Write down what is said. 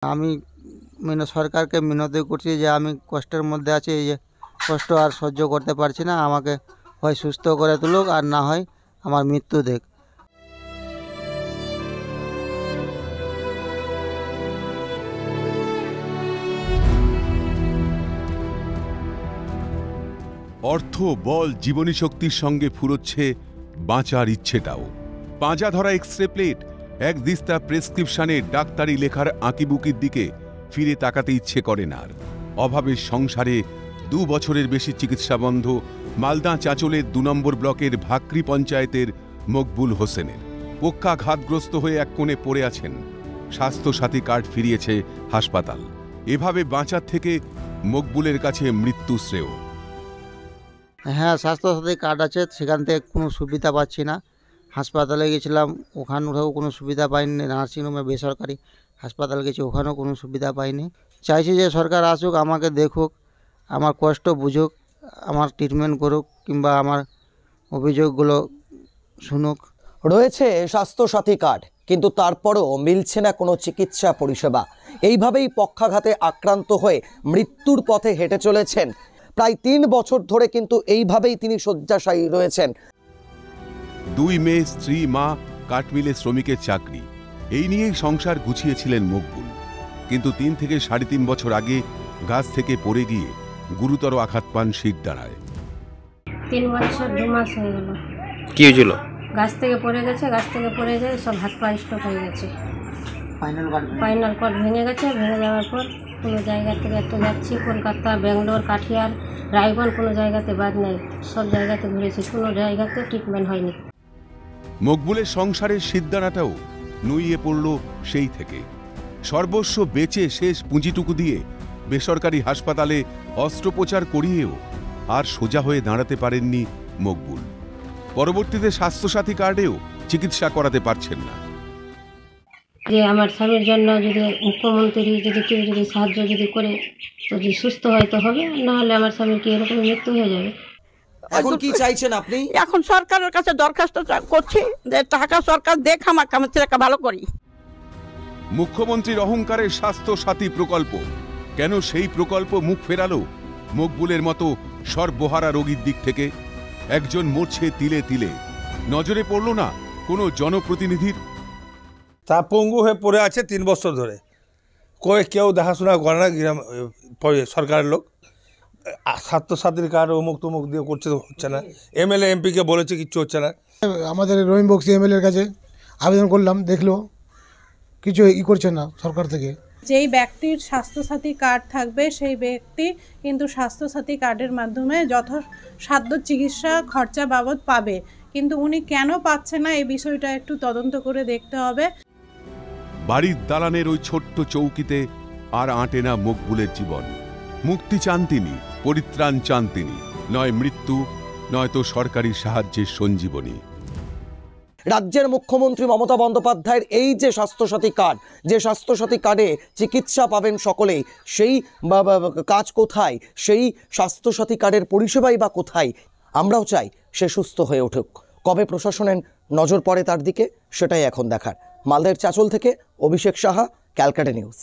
আমি সরকারকে মিনতি করছি যে আমি কষ্টের মধ্যে আছি, এই যে কষ্ট আর সহ্য করতে পারছি না, আমাকে হয় সুস্থ করে তুলুক আর না হয় আমার মৃত্যু দেখ। অর্থ, বল, জীবনী শক্তির সঙ্গে ফুরোচ্ছে বাঁচার ইচ্ছেটাও। পাঁজা ধরা এক্সরে প্লেট, এক দিস্তা প্রেসক্রিপশনে ডাক্তারি লেখার আঁকিবুকির দিকে ফিরে তাকাতে ইচ্ছে করে না আর। অভাবের সংসারে 2 বছরের বেশি চিকিৎসা বন্ধ মালদা চাঁচলের 2 নম্বর ব্লকের ভাকরি পঞ্চায়েতের মকবুল হোসেনের। পক্ষাঘাতগ্রস্ত হয়ে এক কোণে পড়ে আছেন। স্বাস্থ্যসাথী কার্ড ফিরিয়েছে হাসপাতাল। এভাবে বাঁচার থেকে মকবুলের কাছে মৃত্যু শ্রেয়। হ্যাঁ, স্বাস্থ্যসাথী কার্ড আছে, সেখান থেকে কোনো সুবিধা পাচ্ছি না। হাসপাতালে গেছিলাম, ওখানেও কোনো সুবিধা পাইনি। নার্সিংহোমে বেসরকারি হাসপাতাল গেছি, ওখানেও কোনো সুবিধা পাইনি। চাইছি যে সরকার আসুক, আমাকে দেখুক, আমার কষ্ট বুঝুক, আমার ট্রিটমেন্ট করুক, কিংবা আমার অভিযোগগুলো শুনুক। রয়েছে স্বাস্থ্যসাথী কার্ড, কিন্তু তারপরও মিলছে না কোনো চিকিৎসা পরিষেবা। এইভাবেই পক্ষাঘাতে আক্রান্ত হয়ে মৃত্যুর পথে হেঁটে চলেছেন প্রায় 3 বছর ধরে, কিন্তু এইভাবেই তিনি শয্যাশায়ী রয়েছেন। 2 মেয়ে, স্ত্রী, মা, কাঠমিলে শ্রমিকের চাকরি, এই নিয়েই সংসার গুছিয়েছিলেন মকবুল। কিন্তু 3 থেকে 3.5 বছর আগে গাছ থেকে পড়ে গিয়ে গুরুতর আঘাত পান শিরদাঁড়ায়। 3 বছর 2 মাস হয়ে গেল। কি হয়েছিল? গাছ থেকে পড়ে গেছে, গাছ থেকে পড়ে যায় সব হাত পা স্ট্রোক হয়ে গেছে। ফাইনাল কর্ড ভেঙে গেছে। ভেঙে যাওয়ার পর কোনো জায়গা থেকে একটা যাচ্ছি, কলকাতা, ব্যাঙ্গালোর, কাঠিয়ার, রায়গঞ্জ, কোনো জায়গাতে বাদ নেই, সব জায়গাতে ঘুরেছি, কোনো জায়গাতে ট্রিটমেন্ট হয়নি। মকবুলের সংসারের শিরদাঁড়াটাও নুইয়ে পড়ল সেই থেকে। সর্বস্ব বেচে শেষ পুঁজিটুকু দিয়ে বেসরকারি হাসপাতালে অস্ত্রোপচার করিয়েও আর সোজা হয়ে দাঁড়াতে পারেননি মকবুল। পরবর্তীতে স্বাস্থ্যসাথী কার্ডেও চিকিৎসা করাতে পারছেন না। যে আমার স্বামীর জন্য যদি মুখ্যমন্ত্রী যদি কেউ যদি সাহায্য যদি করে, যদি সুস্থ হয় তো হবে, না হলে আমার স্বামীর কি এরকম মৃত্যু হয়ে যাবে। এখন কি চাইছেন আপনি? এখন সরকারের কাছে দরখাস্ত করছি যে টাকা সরকার দেখ, আমাকে আমার ছেলেকে ভালো করি। মুখ্যমন্ত্রীর অহংকারের স্বাস্থ্যসাথী প্রকল্প, কেন সেই প্রকল্প মুখ ফেরালো মকবুলের মতো সর্বহারা রোগীর দিক থেকে? একজন মরছে তিলে তিলে, নজরে পড়ল না কোনো জনপ্রতিনিধির? তা পঙ্গু হয়ে পড়ে আছে 3 বছর ধরে, কেউ দেখাশোনা করে না। গ্রাম সরকারের লোক স্বাস্থ্যসাথীর কার্ড অমুক তমুক দিয়ে করছে, হচ্ছে না। এমএলএ এমপিকে বলেছে, কিচ্ছু হচ্ছে না। আমাদের রহিম বক্সি এমএলএর কাছে আবেদন করলাম, দেখলো কিছু করছে না সরকার থেকে। যেই ব্যক্তির স্বাস্থ্যসাথী কার্ড থাকবে সেই ব্যক্তি কিন্তু স্বাস্থ্যসাথী কার্ডের মাধ্যমে যথাসাধ্য চিকিৎসা খরচা বাবদ পাবে, কিন্তু উনি কেন পাচ্ছে না এই বিষয়টা একটু তদন্ত করে দেখতে হবে। বাড়ির দালানের ওই ছোট্ট চৌকিতে আর আঁটে না মকবুলের জীবন। মুক্তি চান তিনি, পরিত্রাণ চান তিনি, নয় মৃত্যু, নয়তো সরকারি সাহায্যের সঞ্জীবনী। রাজ্যের মুখ্যমন্ত্রী মমতা বন্দ্যোপাধ্যায়ের এই যে স্বাস্থ্যসাথী কার্ড, যে স্বাস্থ্যসাথী কার্ডে চিকিৎসা পাবেন সকলেই, সেই কাজ কোথায়? সেই স্বাস্থ্যসাথী কার্ডের পরিষেবাই বা কোথায়? আমরাও চাই সে সুস্থ হয়ে উঠুক। কবে প্রশাসনের নজর পড়ে তার দিকে, সেটাই এখন দেখার। মালদার চাঁচল থেকে অভিষেক সাহা, ক্যালকাটা নিউজ।